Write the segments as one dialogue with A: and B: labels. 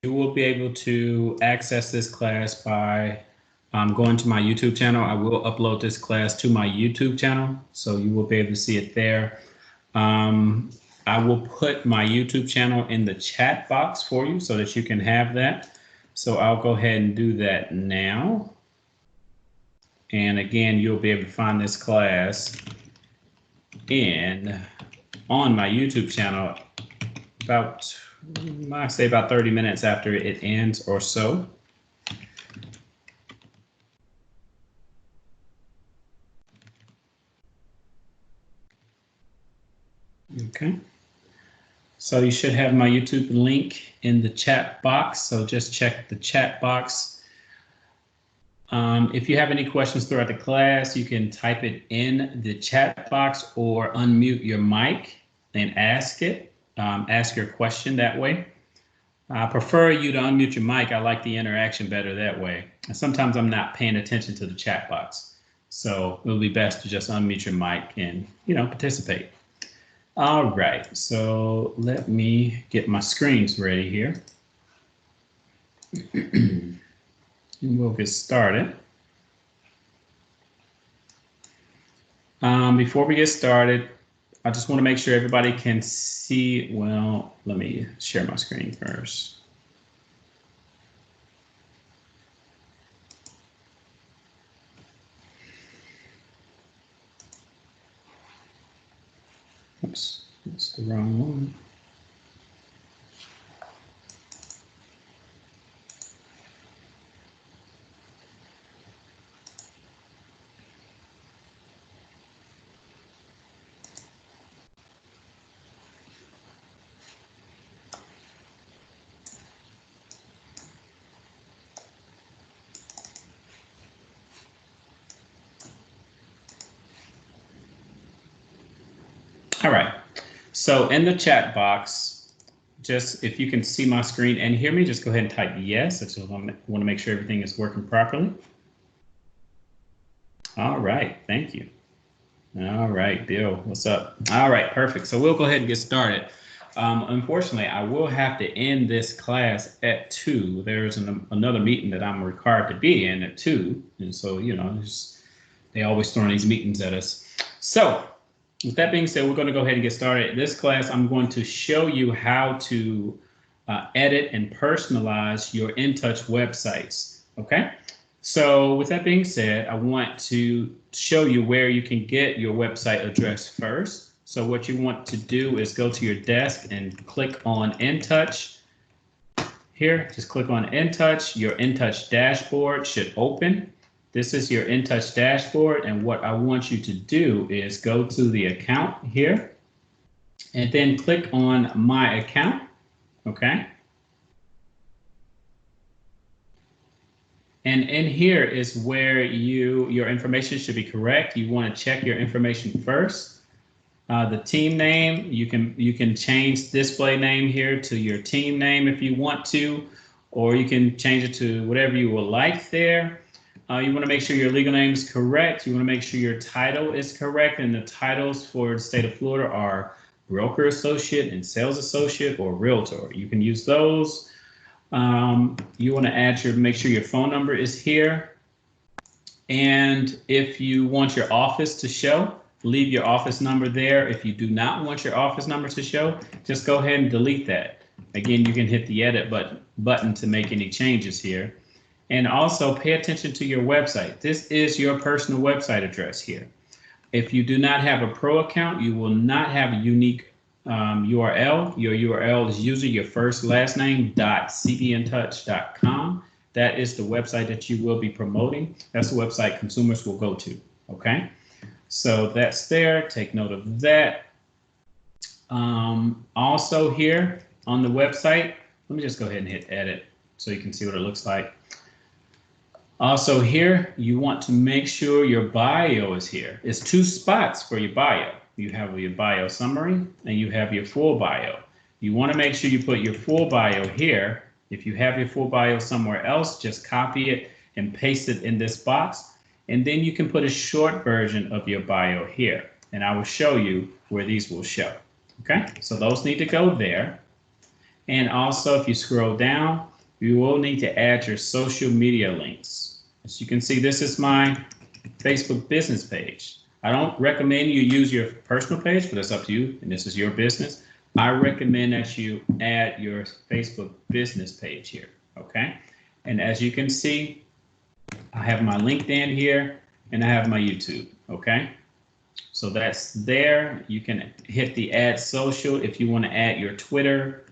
A: You will be able to access this class by going to my YouTube channel. I will upload this class to my YouTube channel, so you will be able to see it there. I will put my YouTube channel in the chat box for you so that you can have that. So I'll go ahead and do that now. And again, you'll be able to find this class on my YouTube channel about, I say about 30 minutes after it ends or so. Okay. So you should have my YouTube link in the chat box. So just check the chat box. If you have any questions throughout the class, you can type it in the chat box or unmute your mic and ask it. Ask your question that way. I prefer you to unmute your mic. I like the interaction better that way. And sometimes I'm not paying attention to the chat box. So it will be best to just unmute your mic and, participate. All right, so let me get my screens ready here. And we'll get started. Before we get started, I just want to make sure everybody can see. Well, let me share my screen first. Oops, that's the wrong one. All right, so in the chat box, just if you can see my screen and hear me, just go ahead and type yes. I just want to make sure everything is working properly. All right, thank you. All right, Bill, what's up? All right, perfect. So we'll go ahead and get started. Unfortunately, I will have to end this class at 2. There's another meeting that I'm required to be in at 2. And so, they always throwing these meetings at us. So with that being said, we're going to go ahead and get started. This class, I'm going to show you how to edit and personalize your InTouch websites. Okay. So with that being said, I want to show you where you can get your website address first. So what you want to do is go to your desk and click on InTouch. Here, just click on InTouch. Your InTouch dashboard should open. This is your InTouch dashboard, and what I want you to do is go to the account here and then click on My Account, okay? And in here is where your information should be correct. You want to check your information first. The team name, you can change display name here to your team name if you want to, or you can change it to whatever you would like there. You want to make sure your legal name is correct. You want to make sure your title is correct. And the titles for the state of Florida are broker associate and sales associate or realtor. You can use those. You want to make sure your phone number is here. And if you want your office to show, leave your office number there. If you do not want your office number to show, just go ahead and delete that. Again, you can hit the edit button to make any changes here. And also pay attention to your website. This is your personal website address here. If you do not have a pro account, you will not have a unique URL. Your URL is usually your first last name .cbintouch.com. That is the website that you will be promoting. That's the website consumers will go to, okay? So that's there, take note of that. Also here on the website, let me just go ahead and hit edit so you can see what it looks like. Also here, you want to make sure your bio is here. It's 2 spots for your bio. You have your bio summary and you have your full bio. You want to make sure you put your full bio here. If you have your full bio somewhere else, just copy it and paste it in this box. And then you can put a short version of your bio here. And I will show you where these will show. Okay, so those need to go there. And also, if you scroll down, you will need to add your social media links. As you can see, this is my Facebook business page. I don't recommend you use your personal page, but it's up to you, and this is your business. I recommend that you add your Facebook business page here, okay? And as you can see, I have my LinkedIn here, and I have my YouTube, okay? So that's there. You can hit the add social if you want to add your Twitter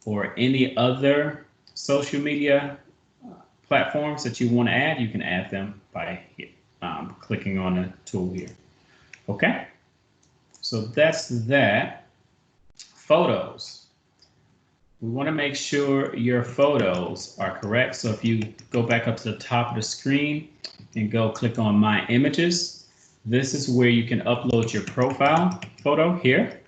A: or any other social media platforms that you want to add. You can add them by clicking on the tool here. Okay, so that's that. Photos. We want to make sure your photos are correct. So if you go back up to the top of the screen and go click on My Images, this is where you can upload your profile photo here.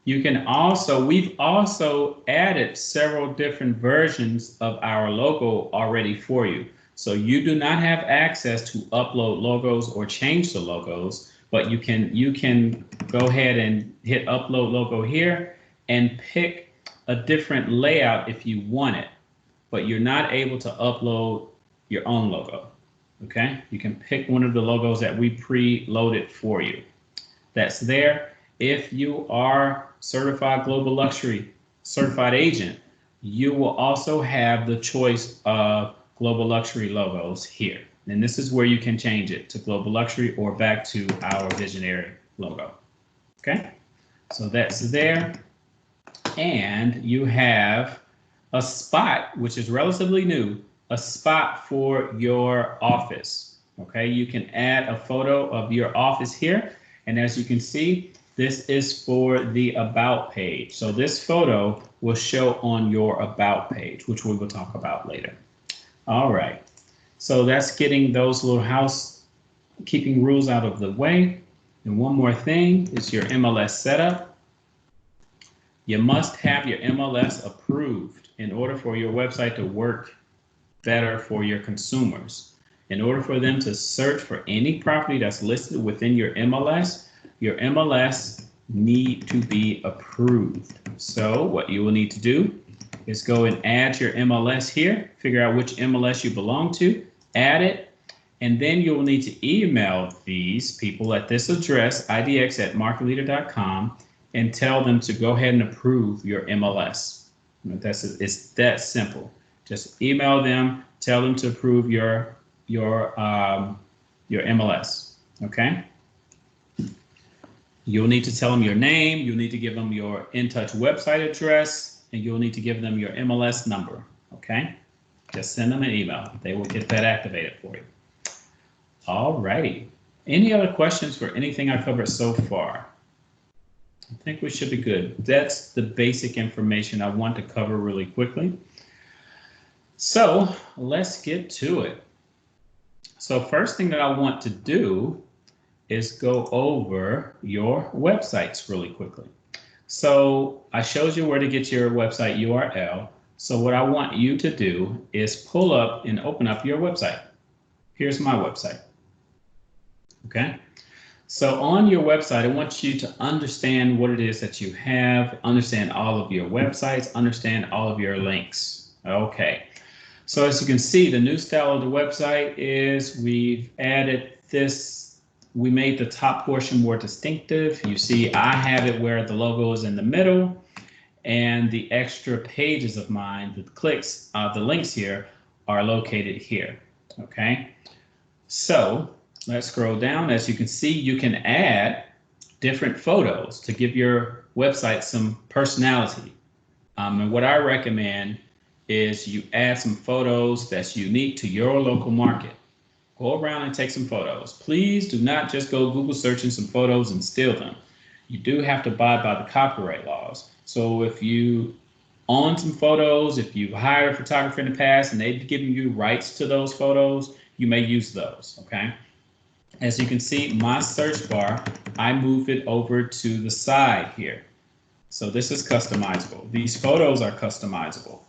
A: You can also, we've also added several different versions of our logo already for you. So you do not have access to upload logos or change the logos, but you can go ahead and hit upload logo here and pick a different layout if you want it, but you're not able to upload your own logo. Okay, you can pick one of the logos that we pre-loaded for you. That's there. If you are certified global luxury certified agent, you will also have the choice of global luxury logos here. And this is where you can change it to global luxury or back to our visionary logo. Okay, so that's there. And you have a spot, which is relatively new, a spot for your office. Okay, you can add a photo of your office here. And as you can see, this is for the About page. So this photo will show on your About page, which we will talk about later. All right, so that's getting those little housekeeping rules out of the way. And one more thing is your MLS setup. You must have your MLS approved in order for your website to work better for your consumers. In order for them to search for any property that's listed within your MLS need to be approved. So what you will need to do is go and add your MLS here, figure out which MLS you belong to, add it, and then you will need to email these people at this address, idx@marketleader.com, and tell them to go ahead and approve your MLS. It's that simple. Just email them, tell them to approve your MLS, okay? You'll need to tell them your name, you'll need to give them your InTouch website address, and you'll need to give them your MLS number, okay? Just send them an email. They will get that activated for you. All righty. Any other questions for anything I covered so far? I think we should be good. That's the basic information I want to cover really quickly. So let's get to it. So first thing that I want to do is go over your websites really quickly. So I showed you where to get your website URL. So what I want you to do is pull up and open up your website. Here's my website. Okay. So on your website, I want you to understand what it is that you have, understand all of your websites, understand all of your links. Okay. So as you can see, the new style of the website is we've added this. We made the top portion more distinctive. You see, I have it where the logo is in the middle and the extra pages of mine, the clicks, the links here are located here. Okay. So let's scroll down. As you can see, you can add different photos to give your website some personality. And what I recommend is you add some photos that's unique to your local market. Go around and take some photos. Please do not just go Google searching some photos and steal them. You do have to abide by the copyright laws. So if you own some photos, if you've hired a photographer in the past and they've given you rights to those photos, you may use those, okay? As you can see, my search bar, I move it over to the side here. So this is customizable. These photos are customizable,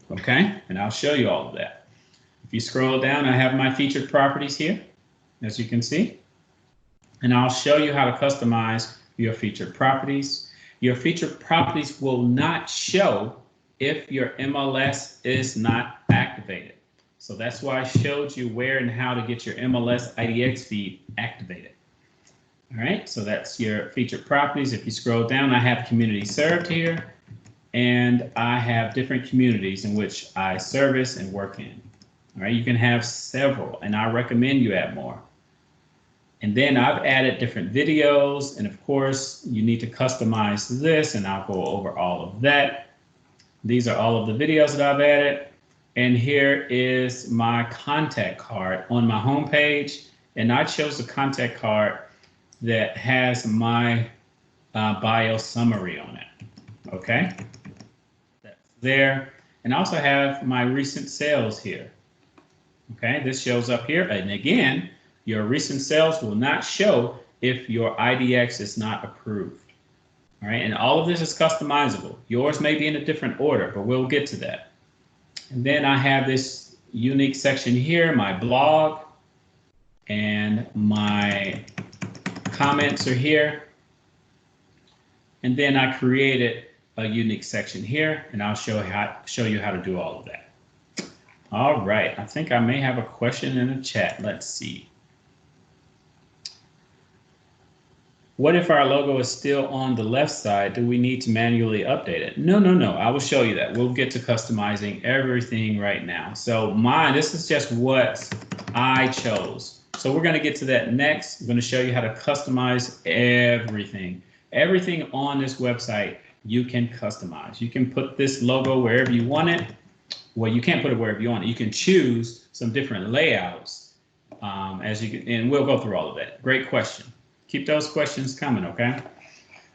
A: okay? And I'll show you all of that. If you scroll down, I have my featured properties here, as you can see. And I'll show you how to customize your featured properties. Your featured properties will not show if your MLS is not activated. So that's why I showed you where and how to get your MLS IDX feed activated. All right, so that's your featured properties. If you scroll down, I have community served here, and I have different communities in which I service and work in. All right, you can have several, and I recommend you add more. And then I've added different videos, and of course, you need to customize this, and I'll go over all of that. These are all of the videos that I've added. And here is my contact card on my home page. And I chose the contact card that has my bio summary on it. Okay, that's there. And I also have my recent sales here. Okay, this shows up here. And again, your recent sales will not show if your IDX is not approved. All right, and all of this is customizable. Yours may be in a different order, but we'll get to that. And then I have this unique section here, my blog, and my comments are here. And then I created a unique section here, and I'll show you how to do all of that. All right, I think I may have a question in the chat. Let's see. What if our logo is still on the left side? Do we need to manually update it? No. I will show you that. We'll get to customizing everything right now. So this is just what I chose. So we're going to get to that next. I'm going to show you how to customize everything. Everything on this website you can customize. You can put this logo wherever you want it. Well, you can't put it wherever you want it. You can choose some different layouts and we'll go through all of that. Great question. Keep those questions coming, okay?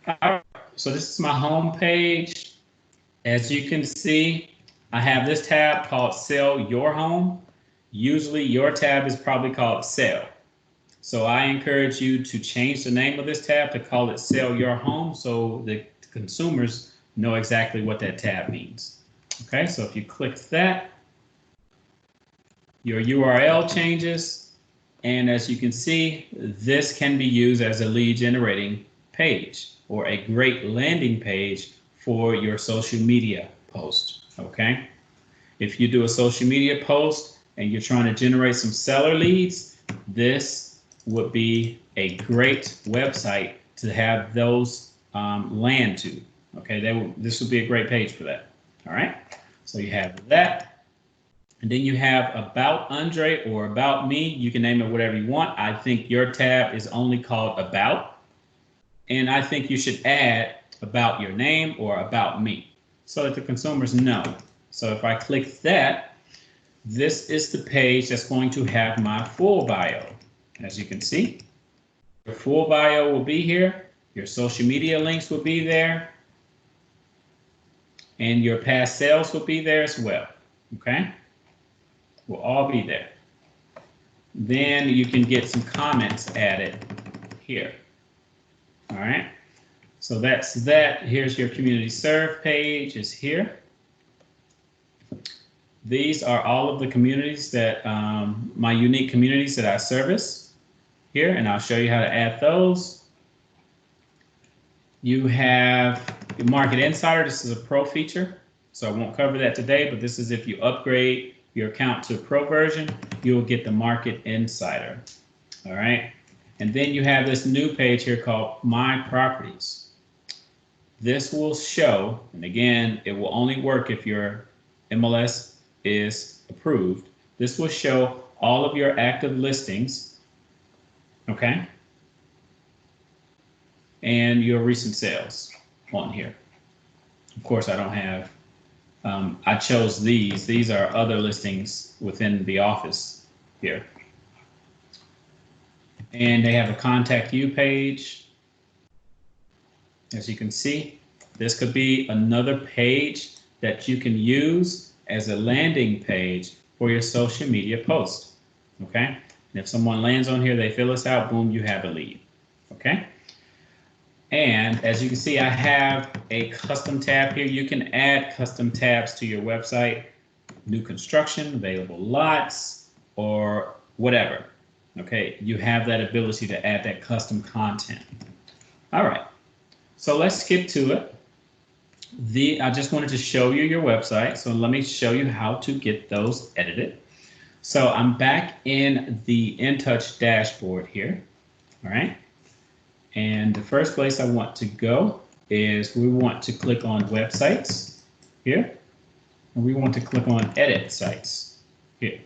A: All right, so this is my home page. As you can see, I have this tab called Sell Your Home. Usually your tab is probably called Sell. So I encourage you to change the name of this tab to call it Sell Your Home so the consumers know exactly what that tab means. Okay, so if you click that, your URL changes. And as you can see, this can be used as a lead generating page or a great landing page for your social media post, okay? If you do a social media post and you're trying to generate some seller leads, this would be a great website to have those land to, okay? This would be a great page for that, all right? So you have that. And then you have About Andre or About Me. You can name it whatever you want. I think your tab is only called About. And I think you should add About Your Name or About Me so that the consumers know. So if I click that, this is the page that's going to have my full bio. As you can see, your full bio will be here. Your social media links will be there. And your past sales will be there as well, okay? Will all be there. Then you can get some comments added here. All right. So that's that. Here's your community serve page is here. These are all of the communities that my unique communities that I service here, and I'll show you how to add those. You have Market Insider. This is a pro feature, so I won't cover that today, but this is if you upgrade your account to pro version, you'll get the Market Insider. All right. And then you have this new page here called My Properties. This will show, and again, it will only work if your MLS is approved. This will show all of your active listings, okay? And your recent sales on here. Of course, I don't have I chose these. These are other listings within the office here. And they have a contact you page. As you can see, this could be another page that you can use as a landing page for your social media post. Okay. And if someone lands on here, they fill this out, boom, you have a lead. Okay. And as you can see, I have a custom tab here. You can add custom tabs to your website, new construction, available lots, or whatever. Okay, you have that ability to add that custom content. All right, So let's skip to it. I just wanted to show you your website. So let me show you how to get those edited. So I'm back in the InTouch dashboard here. All right. And the first place I want to go is we want to click on websites here. And we want to click on edit sites here.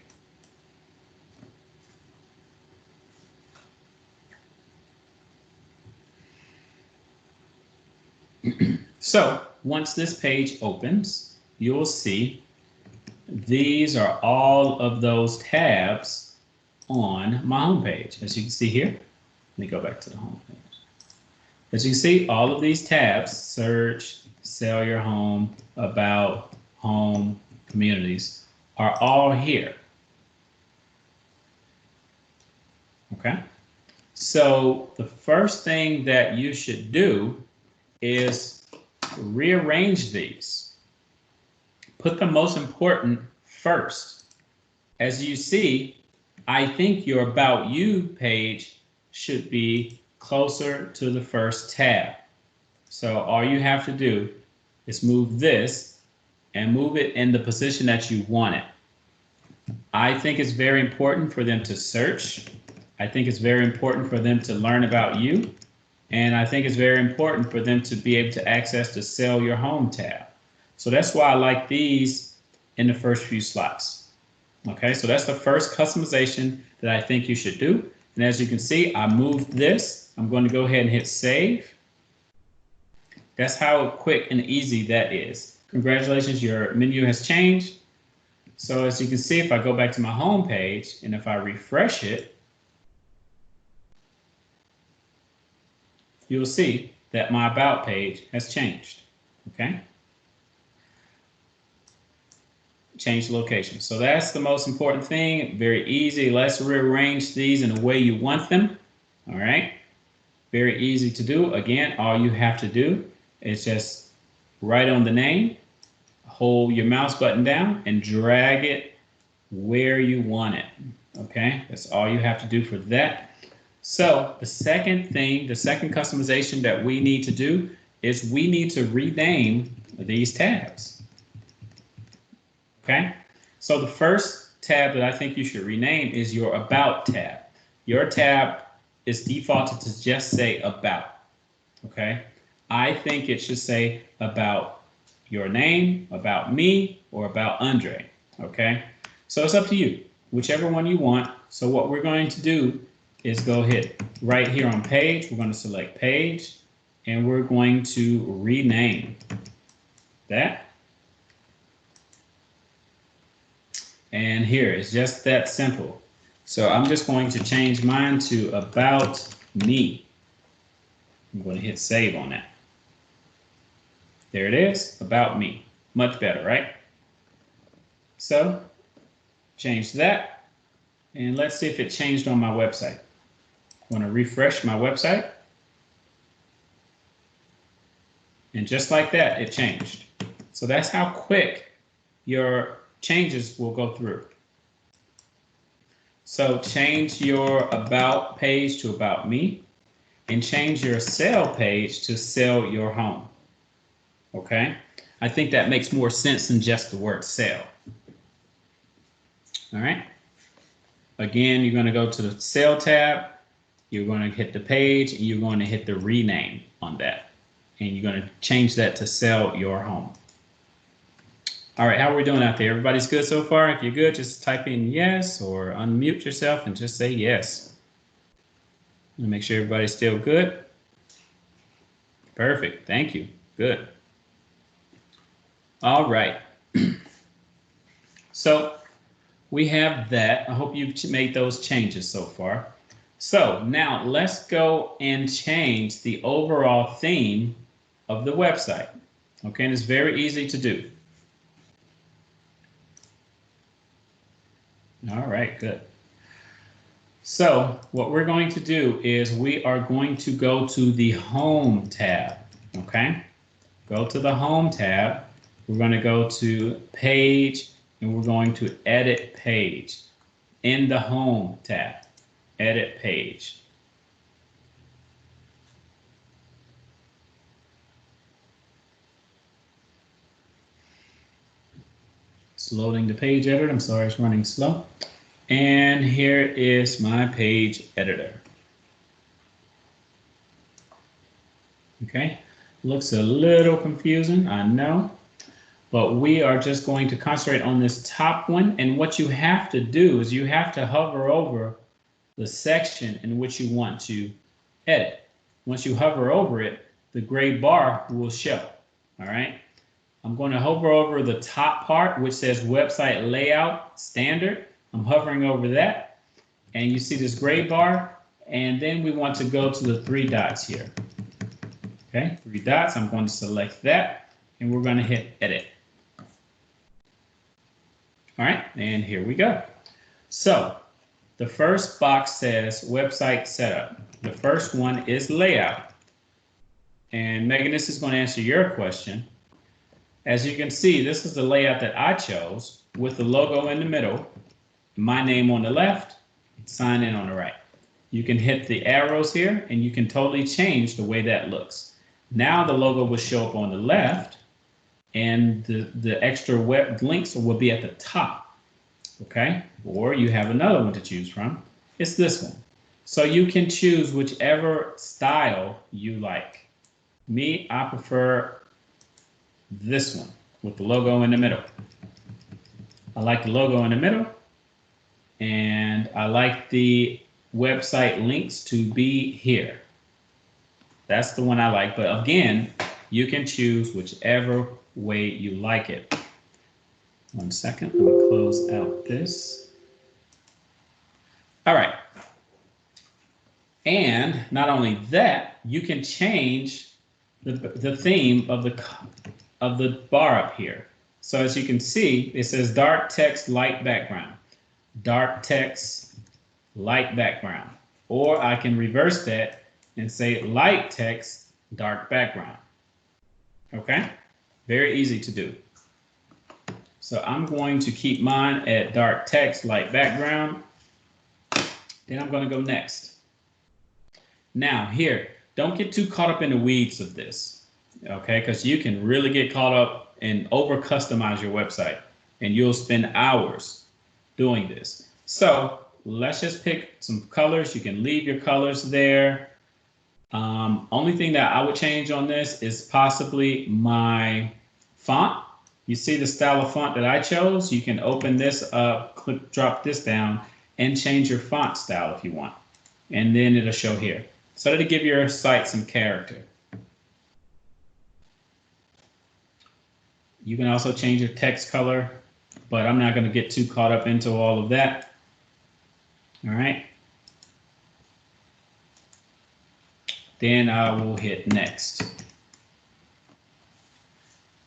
A: So once this page opens, you'll see these are all of those tabs on my home page. As you can see here, let me go back to the home page. As you can see, all of these tabs, search, sell your home, about, home, communities, are all here. Okay. So the first thing that you should do is rearrange these. Put the most important first. As you see, I think your About You page should be closer to the first tab. So all you have to do is move this and move it in the position that you want it. I think it's very important for them to search. I think it's very important for them to learn about you. And I think it's very important for them to be able to access the Sell Your Home tab. So that's why I like these in the first few slots. Okay, so that's the first customization that I think you should do. And as you can see, I moved this. I'm going to go ahead and hit save. That's how quick and easy that is. Congratulations, your menu has changed. So as you can see, if I go back to my home page and if I refresh it, you'll see that my About page has changed. Okay. Change location. So that's the most important thing. Very easy. Let's rearrange these in the way you want them. All right. Very easy to do. Again, all you have to do is just write on the name, hold your mouse button down and drag it where you want it. Okay. That's all you have to do for that. So the second thing, the second customization that we need to do is we need to rename these tabs. Okay, so the first tab that I think you should rename is your About tab. Your tab is defaulted to just say About. Okay, I think it should say About your name, About me, or About Andre. Okay, so it's up to you, whichever one you want. So what we're going to do is go hit right here on page. We're going to select page and we're going to rename that. And here it's just that simple. So I'm just going to change mine to About Me. I'm going to hit save on that. There it is, About Me. Much better, right? So change that and let's see if it changed on my website. I'm going to refresh my website. And just like that, it changed. So that's how quick your changes will go through. So change your About page to About Me and change your Sell page to Sell Your Home. Okay? I think that makes more sense than just the word sell. All right? Again, you're going to go to the Sell tab. You're going to hit the page and you're going to hit the rename on that. And you're going to change that to Sell Your Home. All right, how are we doing out there? Everybody's good so far? If you're good, just type in yes or unmute yourself and just say yes. Make sure everybody's still good. Perfect, thank you, good. All right, so we have that. I hope you've made those changes so far. So now let's go and change the overall theme of the website. Okay, and it's very easy to do. All right, good. So what we're going to do is we are going to go to the Home tab, okay? Go to the Home tab. We're going to go to Page, and we're going to Edit Page. In the Home tab, Edit Page. It's loading the page editor. I'm sorry, it's running slow. And here is my page editor. Okay, looks a little confusing, I know, but we are just going to concentrate on this top one. And what you have to do is you have to hover over the section in which you want to edit. Once you hover over it, the gray bar will show. All right. I'm going to hover over the top part, which says website layout standard. I'm hovering over that, and you see this gray bar, and then we want to go to the 3 dots here. Okay, 3 dots. I'm going to select that, and we're going to hit edit. All right, and here we go. So the first box says website setup. The first one is layout. And Megan, this is going to answer your question. As you can see, this is the layout that I chose with the logo in the middle, my name on the left, sign in on the right. You can hit the arrows here and you can totally change the way that looks. Now the logo will show up on the left and the extra web links will be at the top. Okay, or you have another one to choose from. It's this one. So you can choose whichever style you like. Me, I prefer this one with the logo in the middle. I like the logo in the middle, and I like the website links to be here. That's the one I like, but again, you can choose whichever way you like it. 1 second, let me close out this. All right. And not only that, you can change the theme of the bar up here. So as you can see, it says dark text, light background. Dark text, light background. Or I can reverse that and say light text, dark background. Okay? Very easy to do. So I'm going to keep mine at dark text, light background. Then I'm going to go next. Now here, don't get too caught up in the weeds of this, okay? Because you can really get caught up and over customize your website and you'll spend hours doing this. So let's just pick some colors. You can leave your colors there. Only thing that I would change on this is possibly my font. You see the style of font that I chose? You can open this up, drop this down, and change your font style if you want. And then it'll show here. So that'll give your site some character. You can also change your text color, but I'm not going to get too caught up into all of that. All right. Then I will hit next.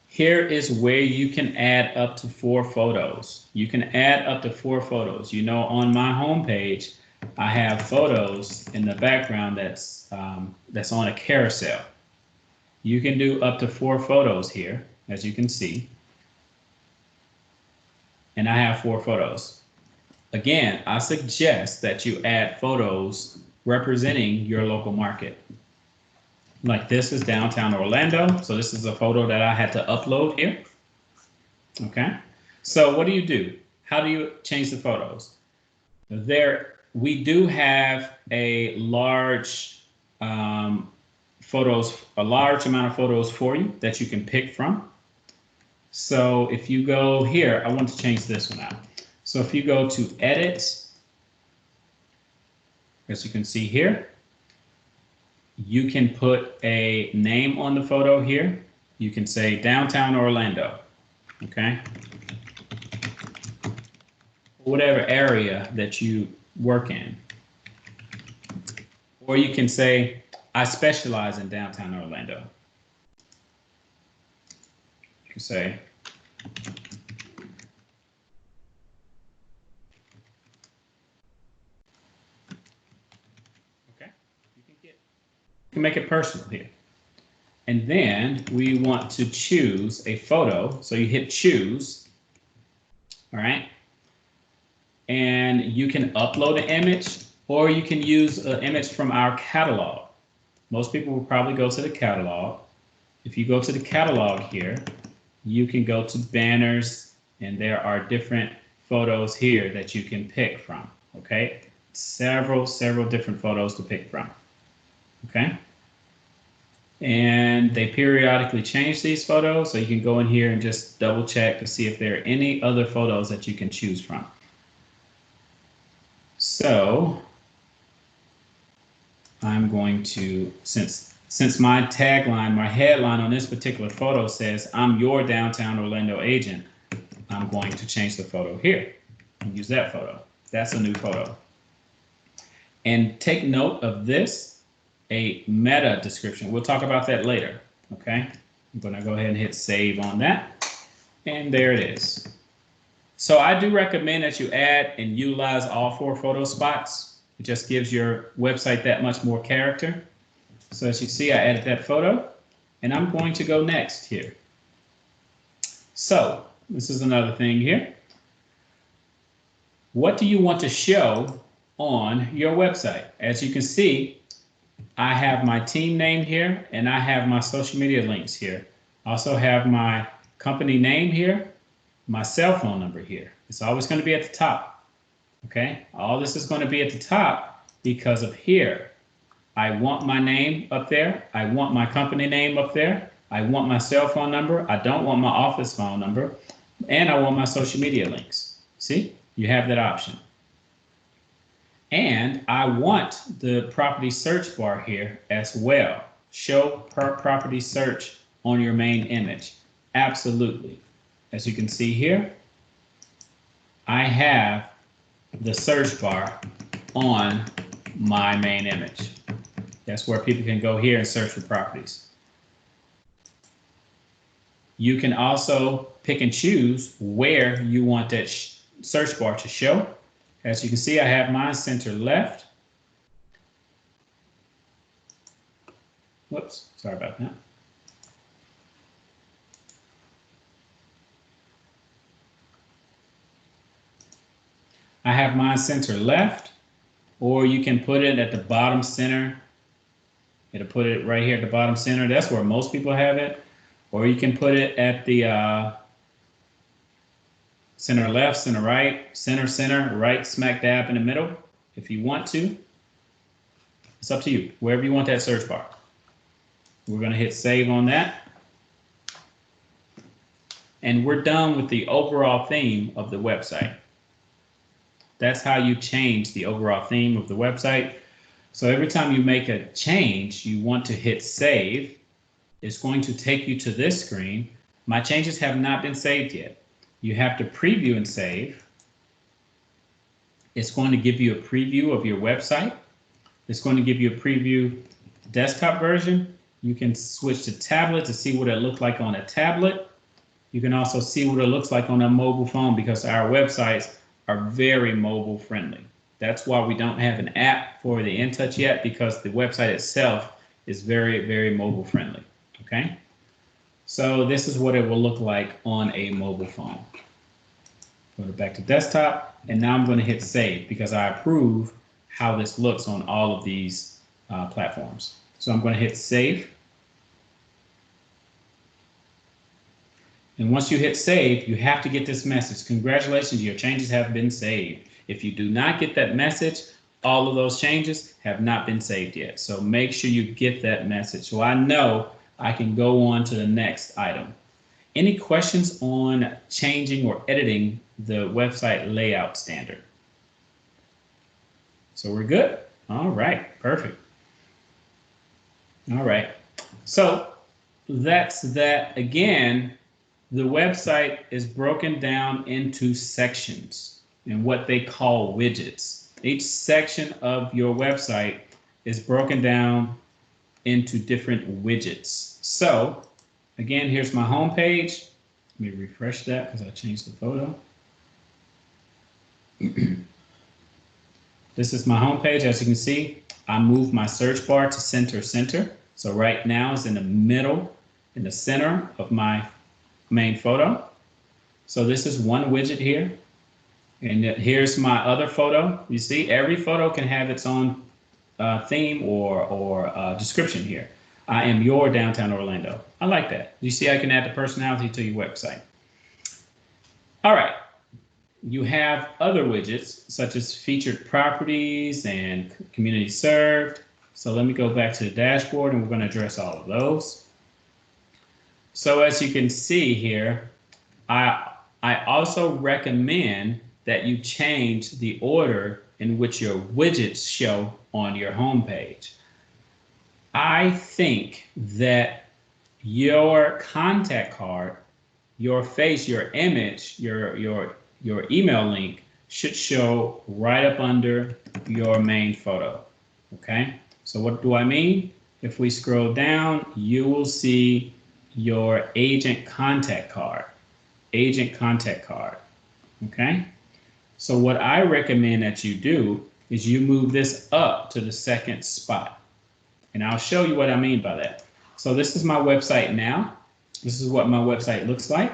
A: Here is where you can add up to 4 photos. You can add up to 4 photos. You know, on my home page, I have photos in the background that's on a carousel. You can do up to 4 photos here, as you can see. And I have 4 photos. Again, I suggest that you add photos representing your local market. Like this is downtown Orlando. So this is a photo that I had to upload here. Okay. So what do? How do you change the photos? We do have a large amount of photos for you that you can pick from. So if you go here, I want to change this one out. So if you go to edit, as you can see here, you can put a name on the photo here. You can say downtown Orlando, okay? Whatever area that you work in. Or you can say, I specialize in downtown Orlando. You can say, okay, you can make it personal here. And then we want to choose a photo. So you hit choose, all right? And you can upload an image or you can use an image from our catalog. Most people will probably go to the catalog. If you go to the catalog here, you can go to banners And there are different photos here that you can pick from, okay? Several different photos to pick from, okay? And they periodically change these photos, so you can go in here and just double check to see if there are any other photos that you can choose from. So I'm going to, since my tagline, my headline on this particular photo says, "I'm your downtown Orlando agent," I'm going to change the photo here and use that photo. That's a new photo. And take note of this, a meta description. We'll talk about that later, okay? I'm gonna go ahead and hit save on that. And there it is. So I do recommend that you add and utilize all 4 photo spots. It just gives your website that much more character. So as you see, I added that photo, and I'm going to go next here. So this is another thing here. What do you want to show on your website? As you can see, I have my team name here, and I have my social media links here. I also have my company name here, my cell phone number here. It's always going to be at the top, okay? All this is going to be at the top because of here. I want my name up there. I want my company name up there. I want my cell phone number. I don't want my office phone number. And I want my social media links. See, you have that option. And I want the property search bar here as well. Show per property search on your main image. Absolutely. As you can see here, I have the search bar on my main image. That's where people can go here and search for properties. You can also pick and choose where you want that search bar to show. As you can see, I have mine center left. Whoops, sorry about that. I have mine center left, or you can put it at the bottom center. It'll put it right here at the bottom center. That's where most people have it. Or you can put it at the center left, center right, center, right smack dab in the middle if you want to. It's up to you, wherever you want that search bar. We're going to hit save on that. And we're done with the overall theme of the website. That's how you change the overall theme of the website. So every time you make a change, you want to hit save. It's going to take you to this screen. My changes have not been saved yet. You have to preview and save. It's going to give you a preview of your website. It's going to give you a preview desktop version. You can switch to tablet to see what it looks like on a tablet. You can also see what it looks like on a mobile phone because our websites are very mobile friendly. That's why we don't have an app for the InTouch yet, because the website itself is very, very mobile friendly. Okay, so this is what it will look like on a mobile phone. Go back to desktop, and now I'm going to hit save because I approve how this looks on all of these platforms. So I'm going to hit save. And once you hit save, you have to get this message. Congratulations, your changes have been saved. If you do not get that message, all of those changes have not been saved yet. So make sure you get that message so I know I can go on to the next item. Any questions on changing or editing the website layout standard? So we're good? All right, perfect. All right, so that's that. Again, the website is broken down into sections and what they call widgets. Each section of your website is broken down into different widgets. So again, here's my home page. Let me refresh that because I changed the photo. This is my home page. As you can see, I moved my search bar to center. So right now it's in the middle, in the center of my main photo. So this is one widget here. And here's my other photo. You see, every photo can have its own theme or description here. I am your downtown Orlando. I like that. You see, I can add the personality to your website. All right. You have other widgets such as featured properties and community served. So let me go back to the dashboard and we're going to address all of those. So as you can see here, I also recommend that you change the order in which your widgets show on your home page. I think that your contact card, your face, your image, your email link should show right up under your main photo. Okay, so what do I mean? If we scroll down, you will see your agent contact card. Okay, so what I recommend that you do is you move this up to the second spot, and I'll show you what I mean by that. So this is my website now. This is what my website looks like.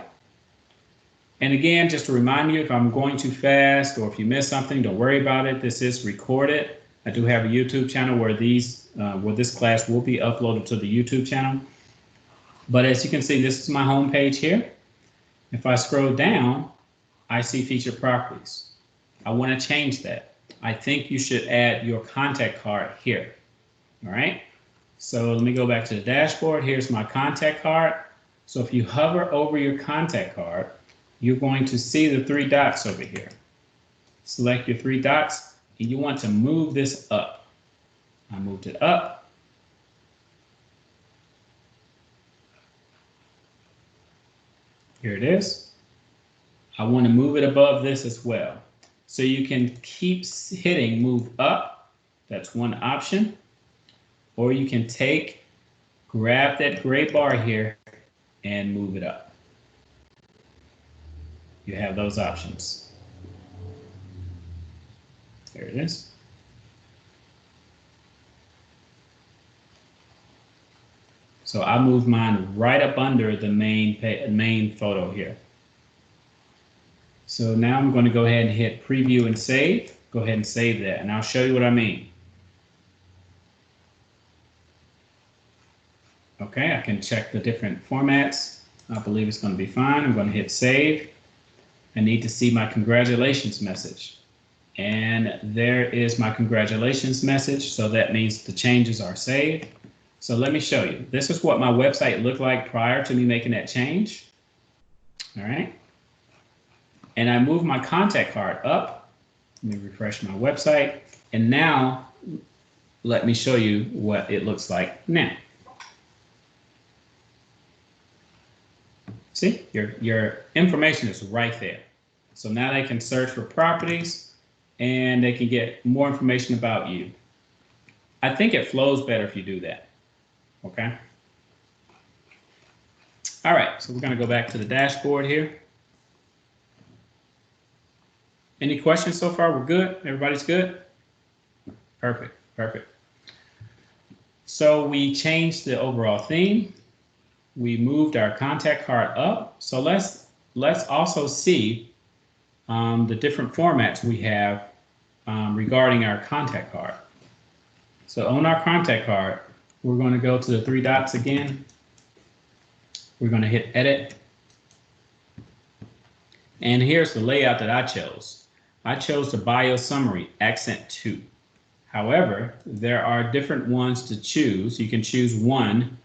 A: And again, just to remind you, if I'm going too fast or if you miss something, don't worry about it. This is recorded. I do have a YouTube channel where this class will be uploaded to the YouTube channel. But as you can see, this is my home page here. If I scroll down, I see featured properties. I want to change that. I think you should add your contact card here. All right. So let me go back to the dashboard. Here's my contact card. So if you hover over your contact card, you're going to see the 3 dots over here. Select your 3 dots and you want to move this up. I moved it up. Here it is. I want to move it above this as well. So you can keep hitting move up. That's one option. Or you can grab that gray bar here and move it up. You have those options. There it is. So I moved mine right up under the main photo here. So now I'm going to go ahead and hit preview and save. Go ahead and save that, and I'll show you what I mean. Okay, I can check the different formats. I believe it's going to be fine. I'm going to hit save. I need to see my congratulations message. And there is my congratulations message. So that means the changes are saved. So let me show you. This is what my website looked like prior to me making that change. All right. And I moved my contact card up. Let me refresh my website. And now let me show you what it looks like now. See, your information is right there. So now they can search for properties and they can get more information about you. I think it flows better if you do that. Okay. All right, so we're going to go back to the dashboard here. Any questions so far? We're good? Everybody's good? Perfect, perfect. So we changed the overall theme. We moved our contact card up. So let's also see the different formats we have regarding our contact card. So on our contact card, we're going to go to the 3 dots again. We're going to hit edit. And here's the layout that I chose. I chose the bio summary accent 2. However, there are different ones to choose. You can choose one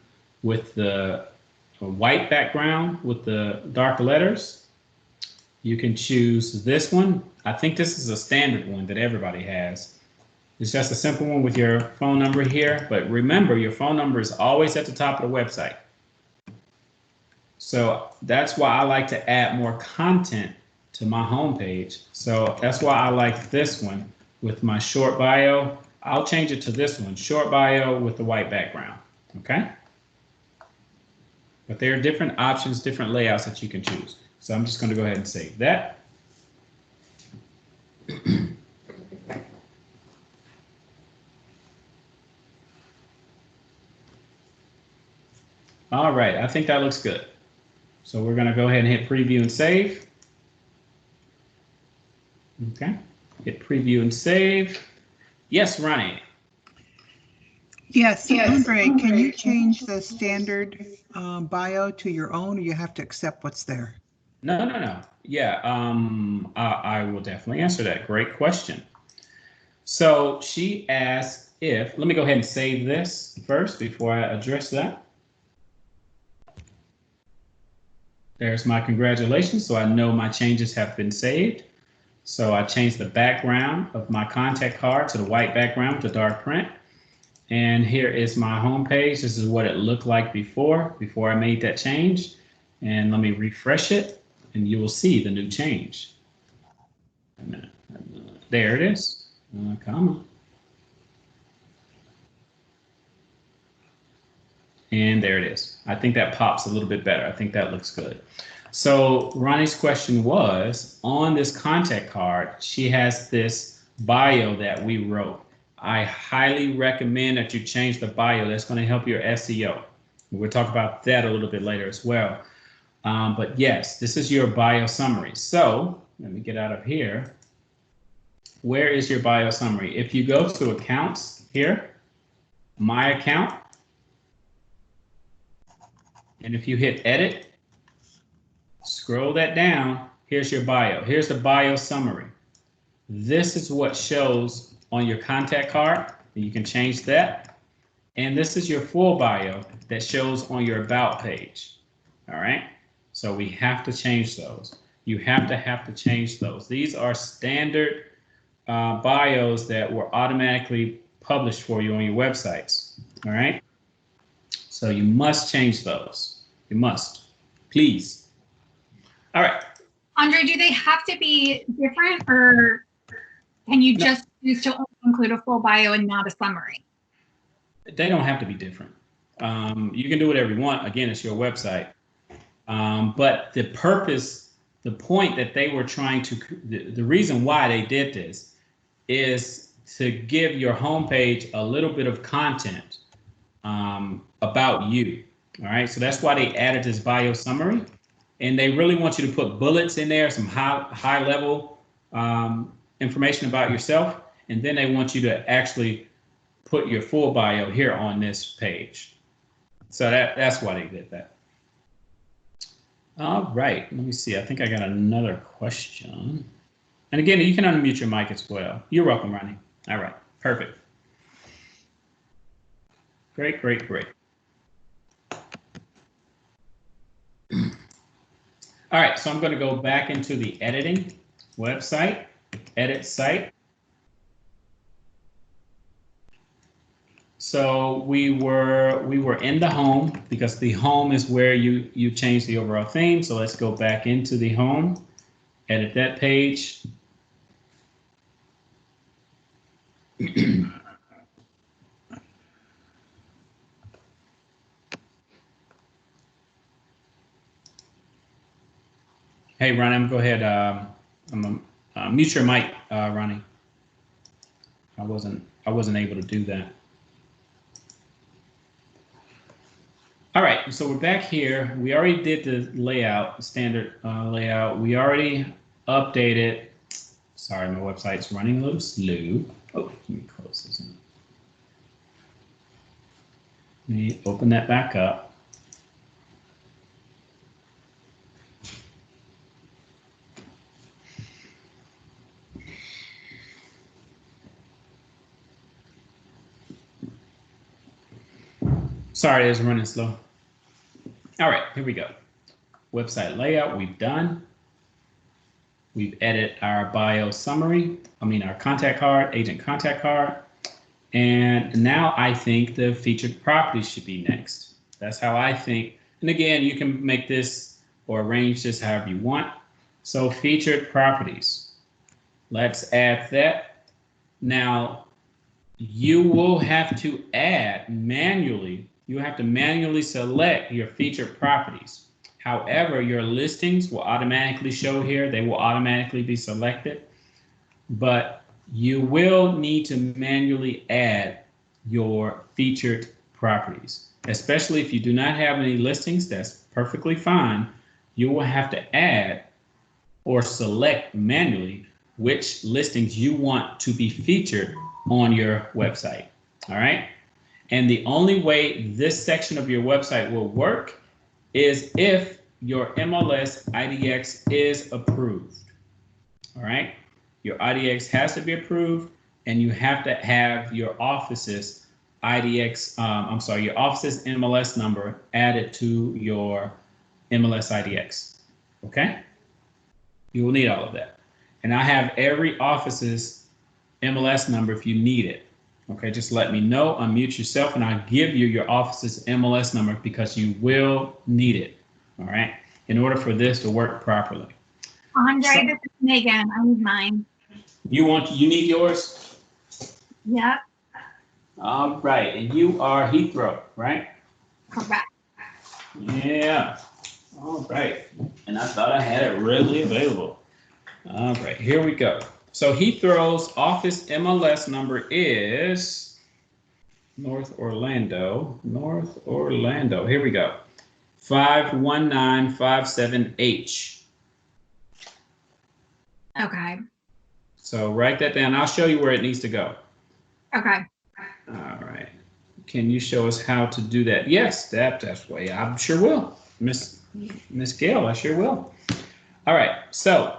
A: with the white background with the dark letters. You can choose this one. I think this is a standard one that everybody has. It's just a simple one with your phone number here, but remember your phone number is always at the top of the website. So that's why I like to add more content to my homepage. So that's why I like this one with my short bio. I'll change it to this one, short bio with the white background, okay? But there are different options, different layouts that you can choose. So I'm just going to go ahead and save that. All right, I think that looks good. So we're going to go ahead and hit preview and save. Okay, hit preview and save. Yes, Ronnie.
B: Yes, Andre, can you change the standard bio to your own, or you have to accept what's there?
A: No, no, no. Yeah, I will definitely answer that. Great question. So she asked if, let me go ahead and save this first before I address that. There's my congratulations. So I know my changes have been saved. So I changed the background of my contact card to the white background with the dark print. And here is my home page. This is what it looked like before I made that change. And let me refresh it and you will see the new change. A minute. There it is. Come on. And there it is. I think that pops a little bit better. I think that looks good. So Ronnie's question was, on this contact card, she has this bio that we wrote. I highly recommend that you change the bio. That's going to help your SEO. We'll talk about that a little bit later as well. But yes, this is your bio summary. So let me get out of here. Where is your bio summary? If you go to accounts here, my account, and if you hit edit, scroll that down, here's your bio. Here's the bio summary. This is what shows on your contact card. You can change that. And this is your full bio that shows on your about page. All right. So we have to change those. You have to change those. These are standard bios that were automatically published for you on your websites. All right. So you must change those. You must, please. All right.
B: Andre, do they have to be different, or can you just choose to include a full bio and not a summary?
A: They don't have to be different. You can do whatever you want. Again, it's your website. But the purpose, the point that they were trying to, the reason why they did this is to give your homepage a little bit of content about you. All right. So that's why they added this bio summary. And they really want you to put bullets in there, some high level information about yourself. And then they want you to actually put your full bio here on this page. So that's why they did that. All right, let me see. I think I got another question. And again, you can unmute your mic as well. You're welcome, Ronnie. All right, perfect. Great, great, great. All right, so I'm going to go back into the editing website, edit site. So we were in the home because the home is where you change the overall theme. So let's go back into the home, edit that page. Hey, Ronnie, go ahead. I'm mute your mic, Ronnie. I wasn't able to do that. All right, so we're back here. We already did the layout, standard layout. We already updated. Sorry, my website's running a little slow. Oh, let me close this in. Let me open that back up. Sorry, it's running slow. All right, here we go. Website layout, we've done. We've edited our bio summary. Our contact card, agent contact card. And now I think the featured properties should be next. That's how I think. And again, you can make this or arrange this however you want. So featured properties. Let's add that. Now, you will have to add manually. You have to manually select your featured properties. However, your listings will automatically show here. They will automatically be selected. But you will need to manually add your featured properties, especially if you do not have any listings. That's perfectly fine. You will have to add or select manually which listings you want to be featured on your website. All right. And the only way this section of your website will work is if your MLS IDX is approved. All right. Your IDX has to be approved, and you have to have your office's IDX, your office's MLS number added to your MLS IDX. Okay. You will need all of that. And I have every office's MLS number if you need it. Okay, just let me know, unmute yourself, and I'll give you your office's MLS number because you will need it. All right, in order for this to work properly.
B: Andre, this is Megan. I need mine.
A: You need yours?
B: Yep.
A: All right, and you are Heathrow, right?
B: Correct.
A: Yeah. All right, and I thought I had it readily available. All right, here we go. So Heathrow's office MLS number is North Orlando. Here we go. 51957H.
B: Okay.
A: So write that down. I'll show you where it needs to go.
B: Okay.
A: All right. Can you show us how to do that? Yes, that's way. I sure will. Miss Gail, I sure will. All right. So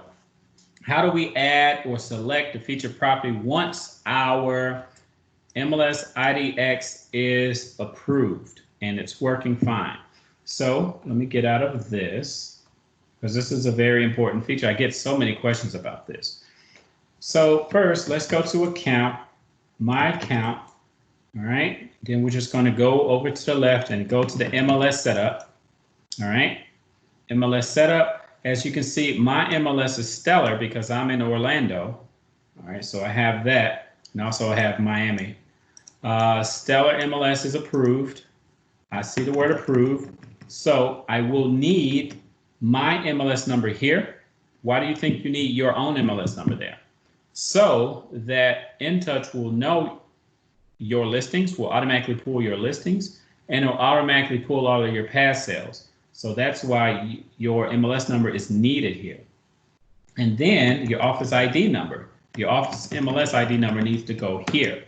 A: how do we add or select the featured property once our MLS IDX is approved and it's working fine? So let me get out of this because this is a very important feature. I get so many questions about this. So first, let's go to account, my account. All right. Then we're just going to go over to the left and go to the MLS setup. All right. MLS setup. As you can see, my MLS is Stellar because I'm in Orlando. All right, so I have that, and also I have Miami. Stellar MLS is approved. I see the word approved. So I will need my MLS number here. Why do you think you need your own MLS number there? So that InTouch will know your listings, will automatically pull your listings, and it'll automatically pull all of your past sales. So that's why your MLS number is needed here. And then your office ID number, your office MLS ID number needs to go here.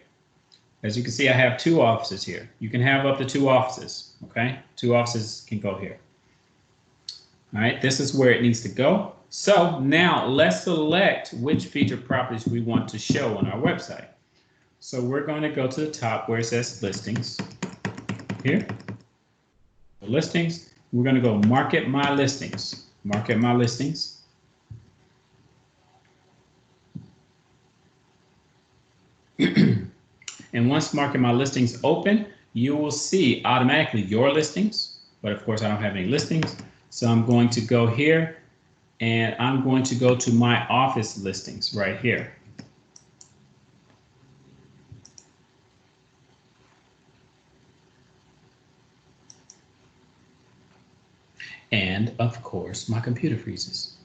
A: As you can see, I have 2 offices here. You can have up to 2 offices, okay? 2 offices can go here. All right, this is where it needs to go. So now let's select which featured properties we want to show on our website. So we're going to go to the top where it says listings here. The listings. We're going to go market my listings. Market my listings. And once market my listings open, you will see automatically your listings. But of course, I don't have any listings. So I'm going to go here and I'm going to go to my office listings right here. And of course, my computer freezes.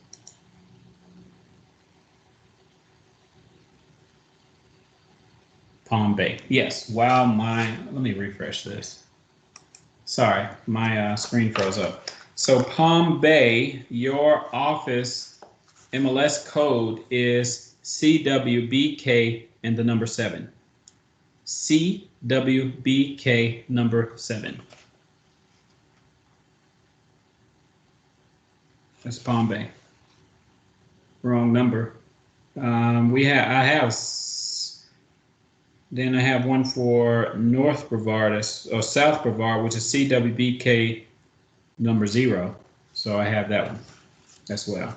A: Palm Bay. Yes. Wow. Let me refresh this. Sorry, my screen froze up. So Palm Bay, your office MLS code is CWBK and the number 7. CWBK number 7. That's Palm Bay. Wrong number. Then I have one for North Brevard or South Brevard, which is CWBK number 0. So I have that one as well.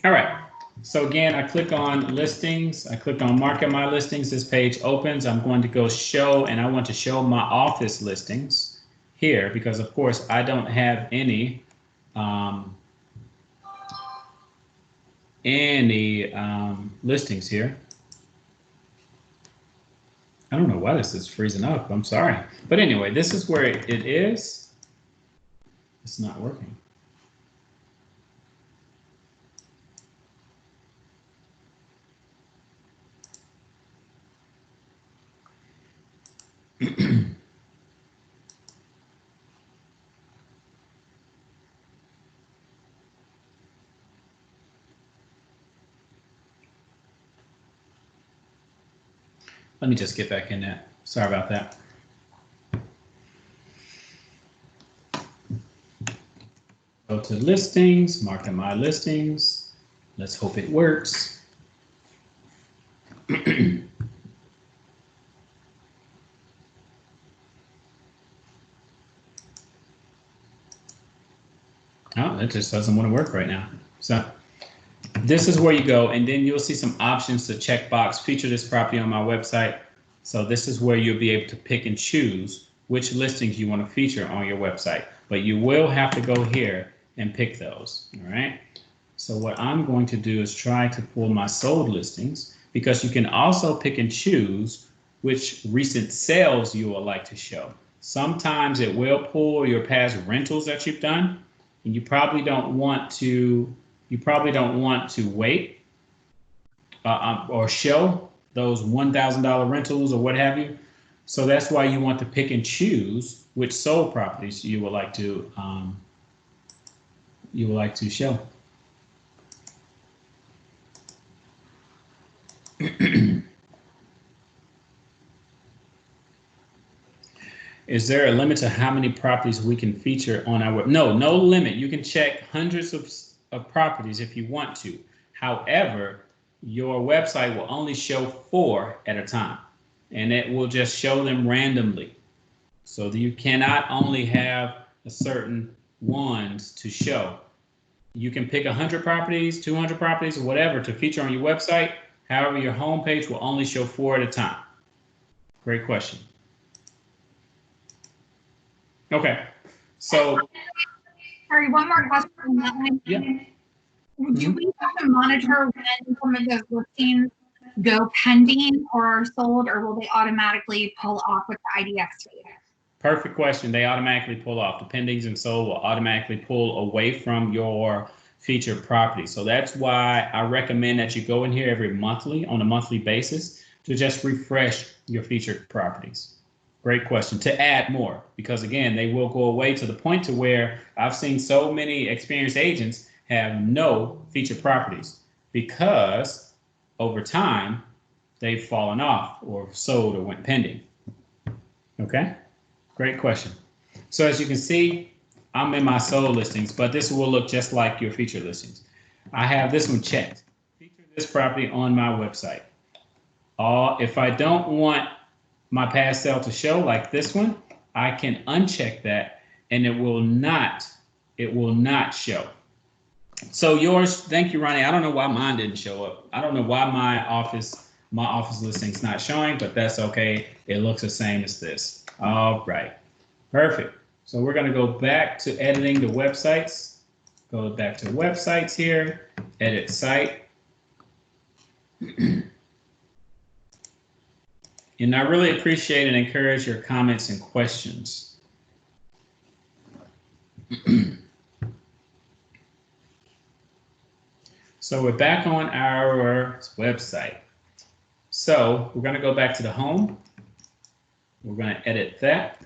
A: All right. So again, I click on listings. I click on market my listings. This page opens. I'm going to go show, and I want to show my office listings here because of course I don't have any listings here. I don't know why this is freezing up. I'm sorry. But anyway, this is where it is. It's not working. Let me just get back in that. Sorry about that. Go to listings, market my listings. Let's hope it works. Oh, it just doesn't want to work right now. So this is where you go, and then you'll see some options to check box, feature this property on my website. So this is where you'll be able to pick and choose which listings you want to feature on your website. But you will have to go here and pick those, all right? So what I'm going to do is try to pull my sold listings, because you can also pick and choose which recent sales you would like to show. Sometimes it will pull your past rentals that you've done, and you probably don't want to wait or show those $1,000 rentals or what have you. So that's why you want to pick and choose which sold properties you would like to show. Is there a limit to how many properties we can feature on our web? No, no limit. You can check hundreds of properties if you want to. However, your website will only show 4 at a time, and it will just show them randomly. So that you cannot only have a certain ones to show. You can pick 100 properties, 200 properties, or whatever to feature on your website. However, your homepage will only show 4 at a time. Great question. Okay, so.
B: Sorry, one more question on that line.
A: Yeah.
B: Do we have to monitor when some of those listings go pending or sold, or will they automatically pull off with the IDX data?
A: Perfect question. They automatically pull off. The pendings and sold will automatically pull away from your featured property. So that's why I recommend that you go in here on a monthly basis to just refresh your featured properties. Great question. To add more, because again, they will go away to the point to where I've seen so many experienced agents have no featured properties because over time they've fallen off or sold or went pending. Okay, great question. So as you can see, I'm in my sold listings, but this will look just like your featured listings. I have this one checked. Feature this property on my website. If I don't want my past sale to show like this one, I can uncheck that and it will not show. So yours, thank you, Ronnie. I don't know why mine didn't show up. I don't know why my office listing's not showing, but that's okay. It looks the same as this. All right, perfect. So we're gonna go back to editing the websites. Go back to websites here, edit site. And I really appreciate and encourage your comments and questions. So we're back on our website. So we're going to go back to the home. We're going to edit that.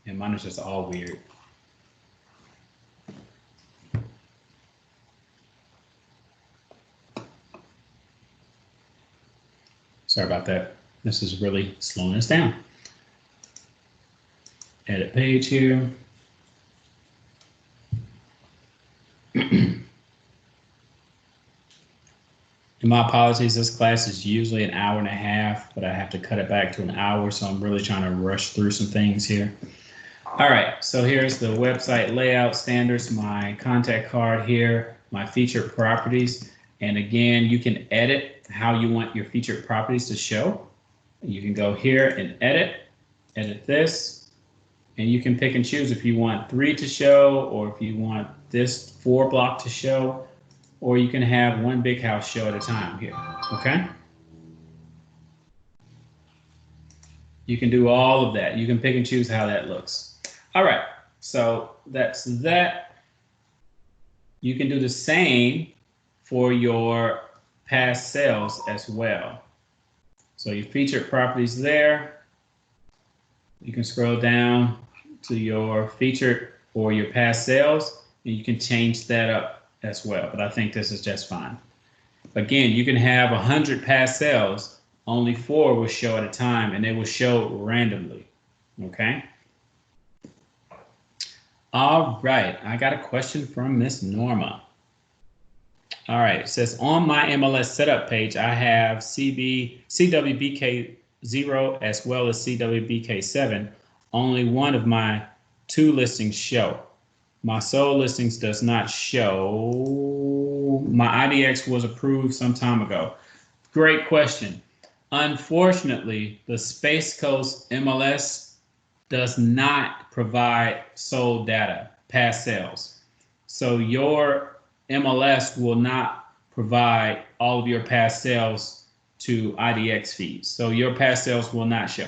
A: And mine is just all weird. Sorry about that. This is really slowing us down. Edit page here. And my apologies, this class is usually an hour and a half, but I have to cut it back to an hour, so I'm really trying to rush through some things here. All right, so here's the website layout standards, my contact card here, my featured properties. And again, you can edit how you want your featured properties to show. You can go here and edit this, and you can pick and choose if you want 3 to show, or if you want this 4 block to show, or you can have one big house show at a time here, okay? You can do all of that. You can pick and choose how that looks. All right, so that's that. You can do the same for your past sales as well. So your featured properties there. You can scroll down to your featured or your past sales, and you can change that up as well. But I think this is just fine. Again, you can have 100 past sales, only 4 will show at a time, and they will show randomly. Okay. All right, I got a question from Miss Norma. All right, it says on my MLS setup page, I have CWBK0 as well as CWBK7. Only one of my 2 listings show. My sold listings does not show. My IDX was approved some time ago. Great question. Unfortunately, the Space Coast MLS does not provide sold data, past sales. So your MLS will not provide all of your past sales to IDX feeds. So your past sales will not show.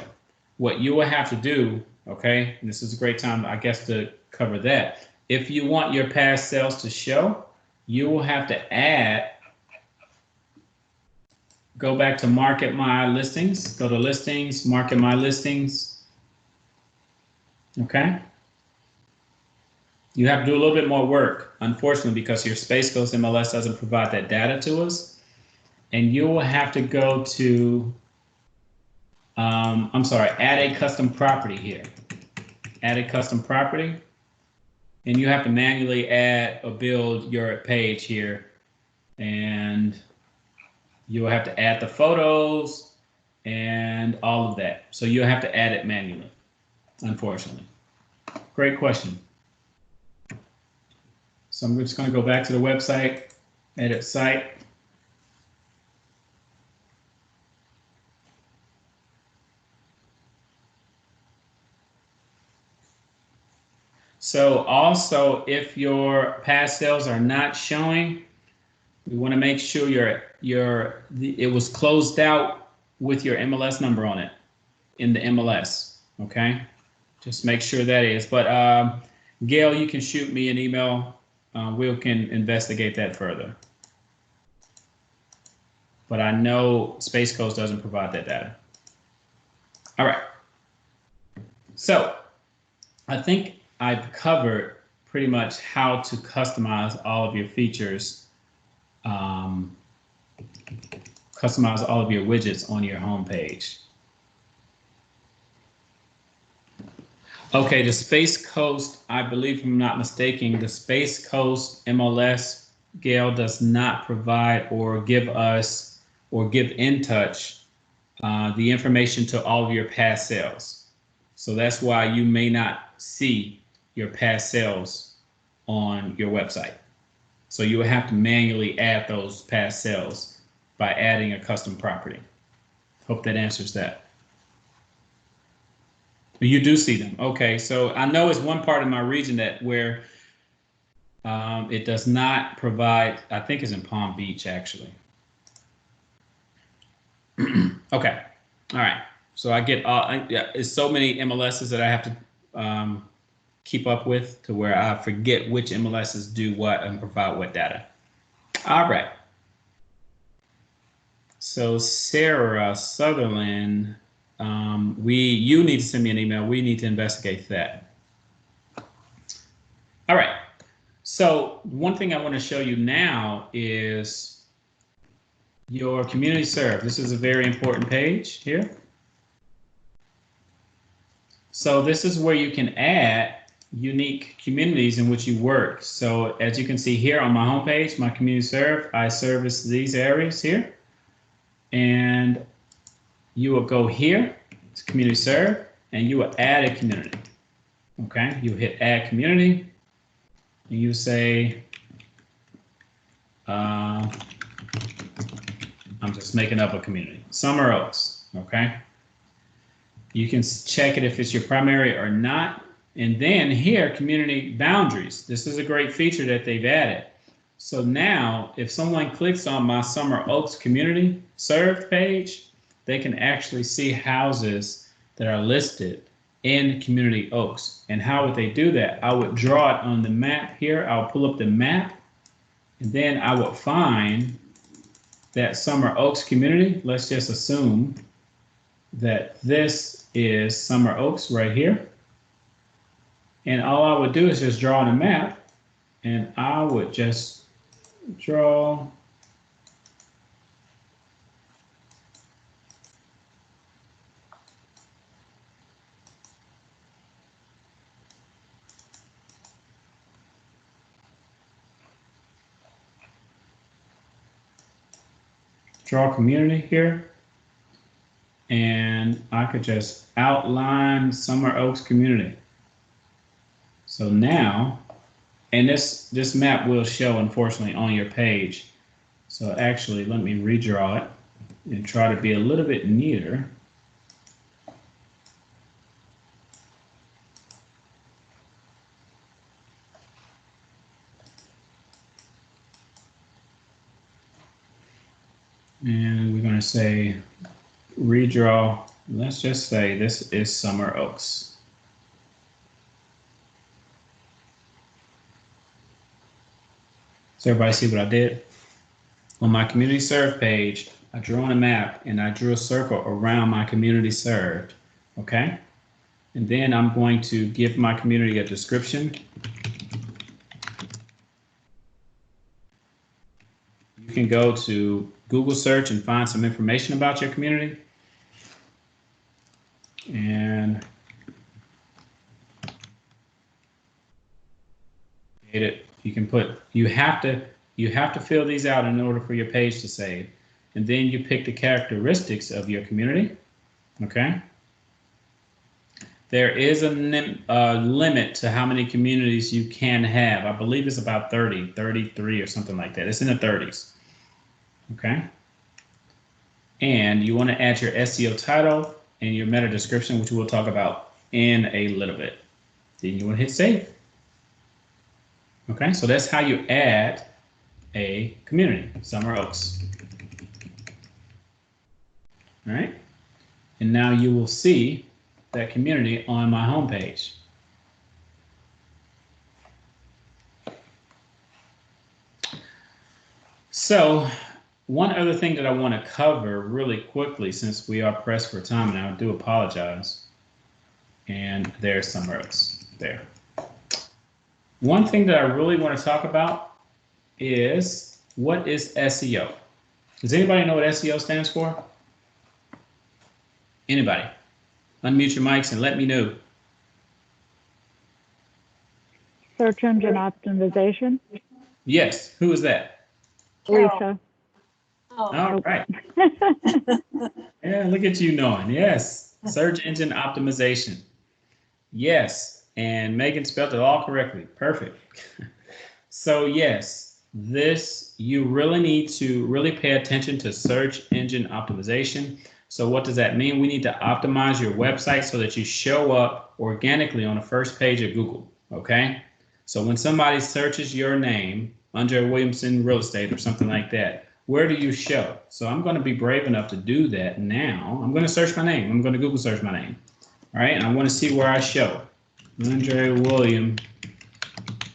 A: What you will have to do, okay, and this is a great time, I guess, to cover that. If you want your past sales to show, you will have to add, go back to market my listings, go to listings, market my listings. Okay. You have to do a little bit more work, unfortunately, because your Space Coast MLS doesn't provide that data to us. And you will have to go to, add a custom property here. Add a custom property. And you have to manually add or build your page here. And you will have to add the photos and all of that. So you'll have to add it manually, unfortunately. Great question. So I'm just going to go back to the website, edit site. So also, if your past sales are not showing, we want to make sure it was closed out with your MLS number on it in the MLS. Okay, just make sure that is. But Gail, you can shoot me an email. We can investigate that further. But I know Space Coast doesn't provide that data. All right. So I think I've covered pretty much how to customize all of your features, customize all of your widgets on your home page. Okay, the Space Coast, I believe, if I'm not mistaken, the Space Coast MLS, Gail, does not provide or give us or give InTouch the information to all of your past sales. So that's why you may not see your past sales on your website. So you will have to manually add those past sales by adding a custom property. Hope that answers that. You do see them. Okay, so I know it's one part of my region that where it does not provide, I think it's in Palm Beach, actually. Okay, all right. So I get, it's so many MLSs that I have to keep up with to where I forget which MLSs do what and provide what data. All right. So Sarah Sutherland, you need to send me an email. We need to investigate that. All right. So one thing I want to show you now is your community serve. This is a very important page here. So this is where you can add unique communities in which you work. So as you can see here on my homepage, my community serve, I service these areas here. And you will go here to community serve and you will add a community. Okay, you hit add community and you say, I'm just making up a community, Summer Oaks. Okay, you can check it if it's your primary or not. And then here, community boundaries. This is a great feature that they've added. So now if someone clicks on my Summer Oaks community served page, they can actually see houses that are listed in Community Oaks. And how would they do that? I would draw it on the map here. I'll pull up the map and then I would find that Summer Oaks community. Let's just assume that this is Summer Oaks right here. And all I would do is just draw on a map, and I would just draw community here, and I could just outline Summer Oaks community. So now, and this map will show, unfortunately, on your page. So actually, let me redraw it and try to be a little bit neater. And we're going to say redraw. Let's just say this is Summer Oaks. So everybody see what I did? On my community served page, I drew on a map and I drew a circle around my community served, okay? And then I'm going to give my community a description. You can go to Google search and find some information about your community. And you can put, you have to fill these out in order for your page to save. And then you pick the characteristics of your community, okay? There is a limit to how many communities you can have. I believe it's about 30, 33 or something like that. It's in the 30s, okay? And you want to add your SEO title and your meta description, which we'll talk about in a little bit. Then you want to hit save. Okay, so that's how you add a community, Summer Oaks. All right, and now you will see that community on my homepage. So one other thing that I want to cover really quickly, since we are pressed for time, and I do apologize. And there's Summer Oaks there. One thing that I really want to talk about is, what is SEO? Does anybody know what SEO stands for? Anybody? Unmute your mics and let me know.
C: Search engine optimization.
A: Yes, who is that?
C: Lisa.
A: All right. Yeah, look at you knowing. Yes, search engine optimization. Yes, and Megan spelled it all correctly. Perfect. So yes, you really need to really pay attention to search engine optimization. So what does that mean? We need to optimize your website so that you show up organically on the first page of Google, okay? So when somebody searches your name, Andre Williamson Real Estate or something like that, where do you show? So I'm going to be brave enough to do that now. I'm going to search my name. I'm going to Google search my name. All right, and I want to see where I show. Andre William,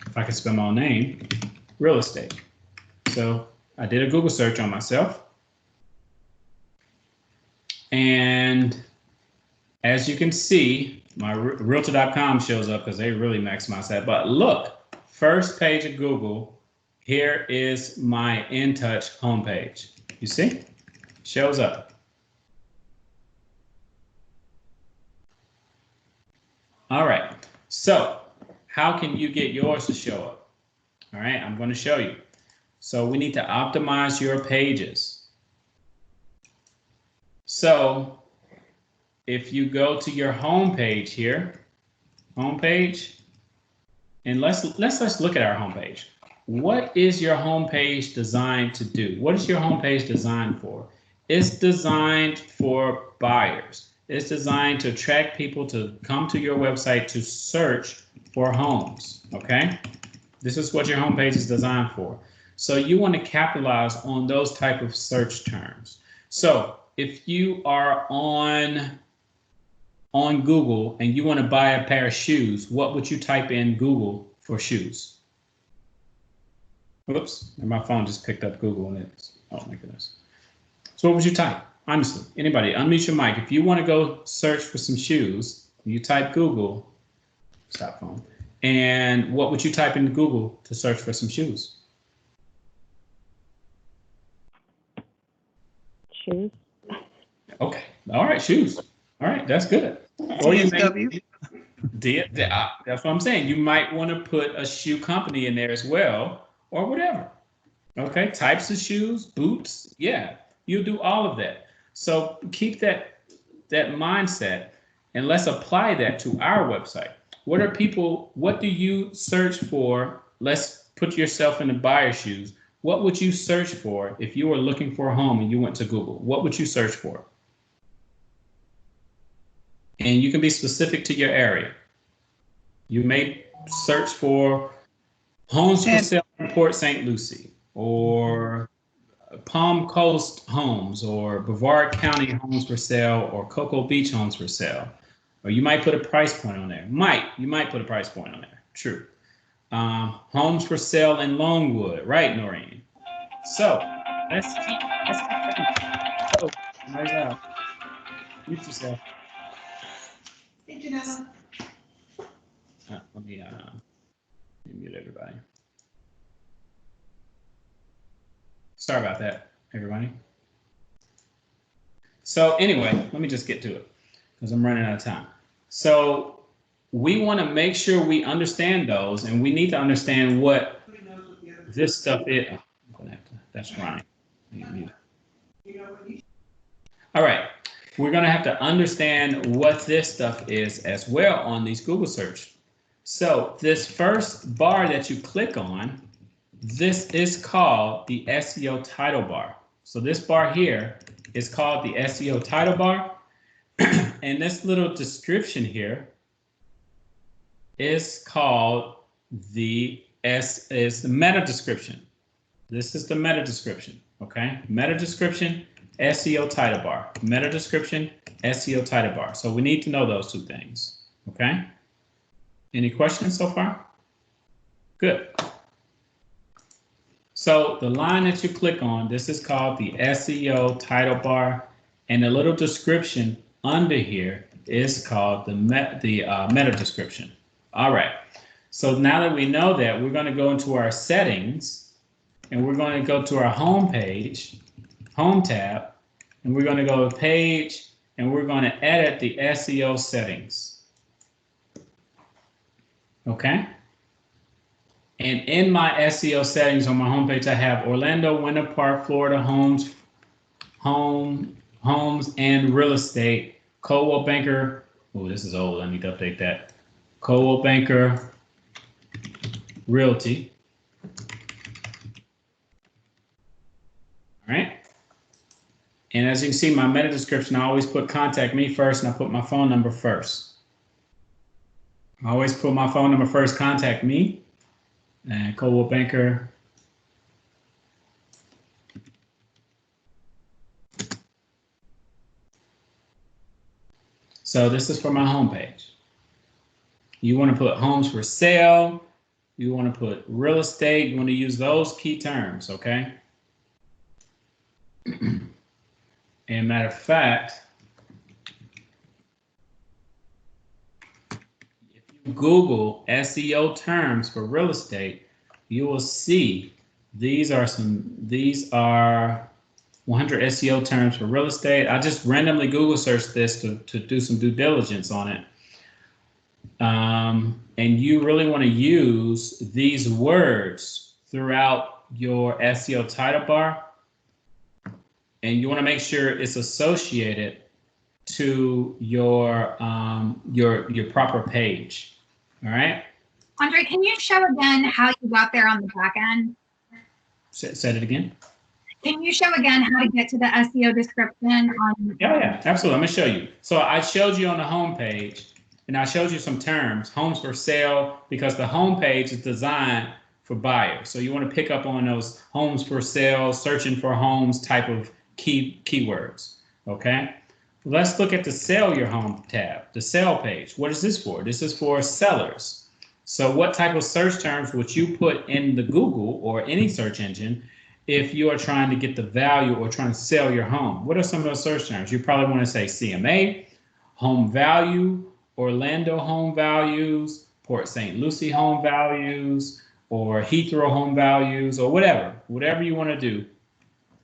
A: if I can spell my own name, Real Estate. So I did a Google search on myself. And as you can see, my realtor.com shows up because they really maximize that. But look, first page of Google, here is my InTouch homepage. You see? Shows up. All right. So how can you get yours to show up? All right, I'm going to show you. So we need to optimize your pages. So if you go to your home page here, homepage, and let's look at our homepage. What is your homepage designed to do? What is your homepage designed for? It's designed for buyers. It's designed to attract people to come to your website to search for homes, okay? This is what your homepage is designed for. So you want to capitalize on those type of search terms. So if you are on Google and you want to buy a pair of shoes, what would you type in Google for shoes? Whoops, my phone just picked up Google and it's, oh my goodness. So what would you type? Honestly, anybody, unmute your mic. If you want to go search for some shoes, you type Google, stop phone, and what would you type into Google to search for some shoes?
C: Shoes.
A: Okay, all right, shoes. All right, that's good. Or you may, that's what I'm saying. You might want to put a shoe company in there as well, or whatever. Okay, types of shoes, boots, yeah, you do all of that. So keep that mindset, and let's apply that to our website. What do you search for? Let's put yourself in the buyer's shoes. What would you search for if you were looking for a home and you went to Google? What would you search for? And you can be specific to your area. You may search for homes for sale in Port St. Lucie, or Palm Coast homes, or Brevard County homes for sale, or Cocoa Beach homes for sale. Or you might put a price point on there. You might put a price point on there. True. Homes for sale in Longwood, right, Noreen? So let's keep oh, nice. Mute yourself.
B: Thank you, Nana.
A: Let me mute everybody. Sorry about that, everybody. So anyway, let me just get to it because I'm running out of time. So we want to make sure we understand those, and we need to understand what this stuff is. Oh, I'm gonna have to, that's Ryan. All right, we're gonna have to understand what this stuff is as well on these Google search. So this first bar that you click on, this is called the SEO title bar. So this bar here is called the SEO title bar. And this little description here is called the meta description. This is the meta description, okay? Meta description, SEO title bar. Meta description, SEO title bar. So we need to know those two things, okay? Any questions so far? Good. So the line that you click on, this is called the SEO title bar, and the little description under here is called the meta description. All right. So now that we know that, we're going to go into our settings, and we're going to go to our home page, home tab, and we're going to go to page, and we're going to edit the SEO settings. Okay. And in my SEO settings on my homepage, I have Orlando, Winter Park, Florida homes and real estate, Coldwell Banker. Oh, this is old. I need to update that. Coldwell Banker Realty. All right. And as you can see, my meta description, I always put contact me first, and I put my phone number first. I always put my phone number first, contact me. And Coldwell Banker. So this is for my homepage. You want to put homes for sale. You want to put real estate. You want to use those key terms, okay? And matter of fact, Google SEO terms for real estate, you will see these are 100 SEO terms for real estate. I just randomly Google searched this to do some due diligence on it. And you really want to use these words throughout your SEO title bar. And you want to make sure it's associated to your proper page. All right.
B: Andre, can you show again how you got there on the back end?
A: Say it again.
B: Can you show again how to get to the SEO description on?
A: Yeah, absolutely. I'm gonna show you. So I showed you on the home page, and I showed you some terms, homes for sale, because the home page is designed for buyers. So you want to pick up on those homes for sale, searching for homes type of keywords. Okay. Let's look at the Sell Your Home tab, the sale page. What is this for? This is for sellers. So what type of search terms would you put in the Google or any search engine if you are trying to get the value or trying to sell your home. What are some of those search terms? You probably want to say CMA, home value, Orlando home values, Port St. Lucie home values, or Heathrow home values, or whatever you want to do,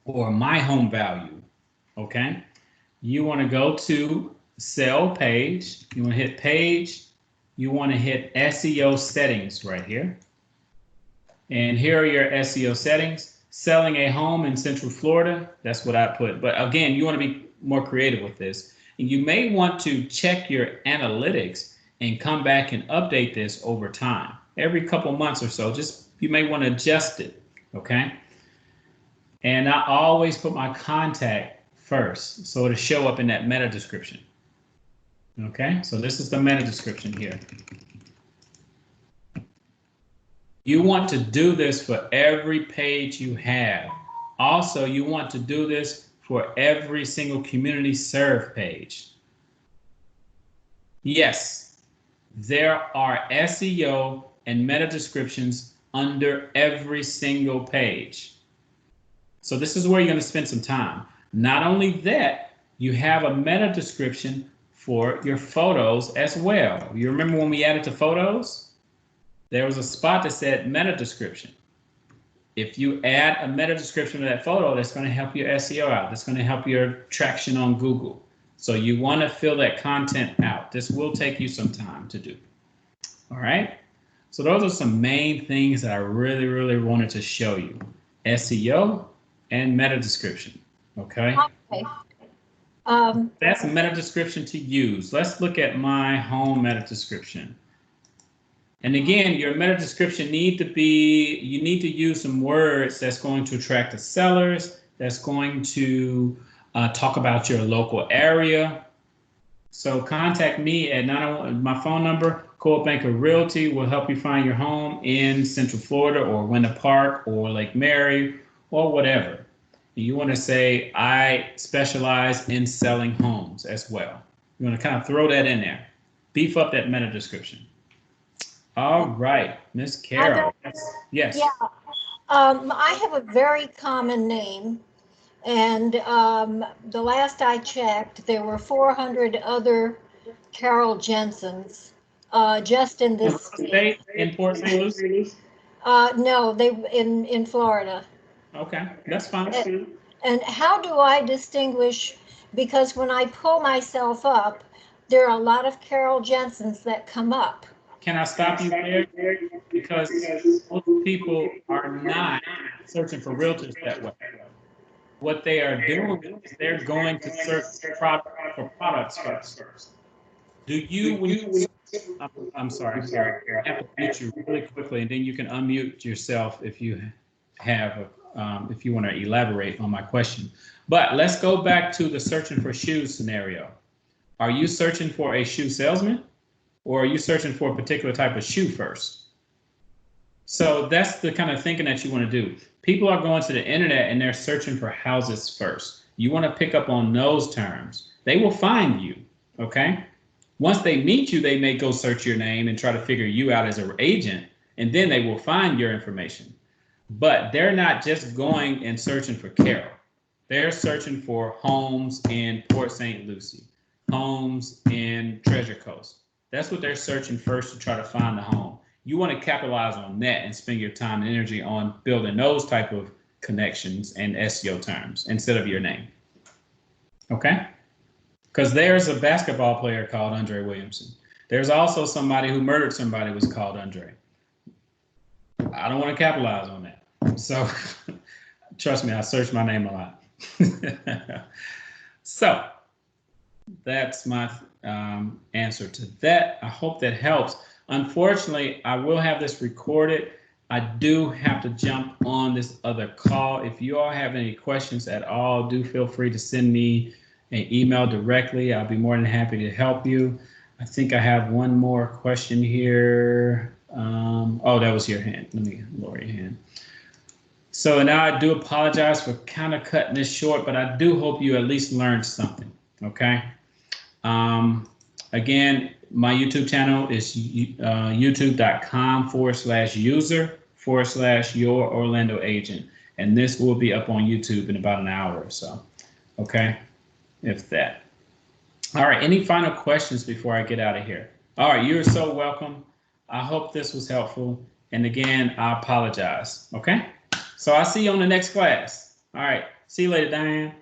A: or my home value. Okay. You want to go to sell page. You want to hit page. You want to hit SEO settings right here. And here are your SEO settings. Selling a home in Central Florida. That's what I put. But again, you want to be more creative with this. And you may want to check your analytics and come back and update this over time. Every couple months or so, you may want to adjust it. Okay. And I always put my contact first, so it'll show up in that meta description. Okay, so this is the meta description here. You want to do this for every page you have. Also, you want to do this for every single community serve page. Yes, there are SEO and meta descriptions under every single page. So this is where you're going to spend some time. Not only that, you have a meta description for your photos as well. You remember when we added to photos? There was a spot that said meta description. If you add a meta description to that photo, that's going to help your SEO out. That's going to help your traction on Google. So you want to fill that content out. This will take you some time to do. All right. So those are some main things that I really wanted to show you. SEO and meta description. Okay.
D: Okay.
A: That's a meta description to use. Let's look at my home meta description. And again, your meta description you need to use some words that's going to attract the sellers, that's going to talk about your local area. So contact me at 901, my phone number, Coldwell Banker Realty will help you find your home in Central Florida or Winter Park or Lake Mary or whatever. You want to say, I specialize in selling homes as well. You want to kind of throw that in there. Beef up that meta description. All right, Miss Carol. Yes.
D: Yeah. I have a very common name, and the last I checked, there were 400 other Carol Jensens just in this
A: state. In Port St. Lucie?
D: No, they in Florida.
A: Okay, that's fine.
D: And how do I distinguish? Because when I pull myself up, there are a lot of Carol Jensens that come up.
A: Can I stop you there? Because most people are not searching for realtors that way. What they are doing is they're going to search for products first. Do you, I'm sorry, I have to mute you really quickly, and then you can unmute yourself if you have, if you want to elaborate on my question. But let's go back to the searching for shoes scenario. Are you searching for a shoe salesman? Or are you searching for a particular type of shoe first? So that's the kind of thinking that you want to do. People are going to the internet and they're searching for houses first. You want to pick up on those terms. They will find you, okay? Once they meet you, they may go search your name and try to figure you out as an agent, and then they will find your information. But they're not just going and searching for Carol. They're searching for homes in Port St. Lucie, homes in Treasure Coast. That's what they're searching first to try to find the home. You want to capitalize on that and spend your time and energy on building those type of connections and SEO terms instead of your name. Okay? Because there's a basketball player called Andre Williamson. There's also somebody who murdered somebody was called Andre. I don't want to capitalize on that. So trust me, I search my name a lot. So that's my answer to that. I hope that helps. Unfortunately, I will have this recorded. I do have to jump on this other call. If you all have any questions at all, do feel free to send me an email directly. I'll be more than happy to help you. I think I have one more question here. Oh, that was your hand. Let me lower your hand. So now I do apologize for kind of cutting this short, but I do hope you at least learned something, okay? Again, my YouTube channel is youtube.com/user/your Orlando agent. and this will be up on YouTube in about an hour or so. Okay, if that. All right, any final questions before I get out of here? All right, you're so welcome. I hope this was helpful. And again, I apologize. Okay, so I'll see you on the next class. All right, see you later, Diane.